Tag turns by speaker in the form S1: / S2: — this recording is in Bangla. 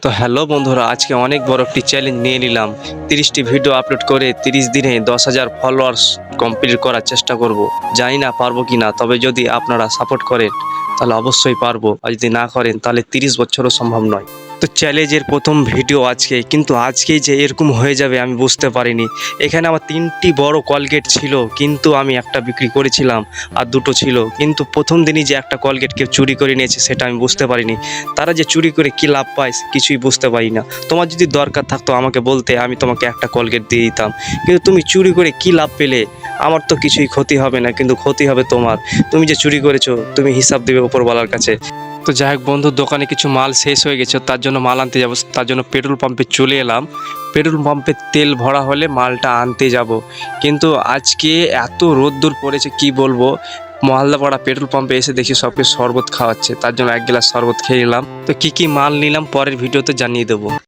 S1: তো হ্যালো বন্ধুরা, আজকে অনেক বড় একটি চ্যালেঞ্জ নিয়ে নিলাম। 30টি ভিডিও আপলোড করে 30 দিনে 10,000 ফলোয়ার্স কমপ্লিট করার চেষ্টা করব। জানি না পারবো কি না, তবে যদি আপনারা সাপোর্ট করেন তাহলে অবশ্যই পারবো, আর যদি না করেন তাহলে 30 বছরও সম্ভব নয়। তো চ্যালেঞ্জের প্রথম ভিডিও আজকে, কিন্তু আজকেই যে এরকম হয়ে যাবে আমি বুঝতে পারিনি। এখানে আমার 3টি বড় কলগেট ছিল, কিন্তু আমি একটা বিক্রি করেছিলাম আর 2টো ছিল। কিন্তু প্রথম দিনই যে একটা কলগেট কেউ চুরি করে নিয়েছে সেটা আমি বুঝতে পারিনি। তারা যে চুরি করে কী লাভ পায় কিছুই বুঝতে পারি না। তোমার যদি দরকার থাকতো আমাকে বলতে, আমি তোমাকে একটা কলগেট দিয়ে দিতাম। কিন্তু তুমি চুরি করে কী লাভ পেলে? আমার তো কিছুই ক্ষতি হবে না, কিন্তু ক্ষতি হবে তোমার। তুমি যে চুরি করেছো তুমি হিসাব দেবে উপরওয়ালার কাছে। তো যাই হোক বন্ধু, দোকানে কিছু মাল শেষ হয়ে গেছে, তার জন্য মাল আনতে যাবো। তার জন্য পেট্রোল পাম্পে চলে এলাম। পেট্রোল পাম্পে তেল ভরা হলে মালটা আনতে যাব। কিন্তু আজকে এত রোদ্দুর পড়েছে কি বলবো। মহালদাপাড়া পেট্রোল পাম্পে এসে দেখি সবকে শরবত খাওয়াচ্ছে, তার জন্য 1 গ্লাস শরবত খেয়ে নিলাম। তো কি কি মাল নিলাম পরের ভিডিওতে জানিয়ে দেবো।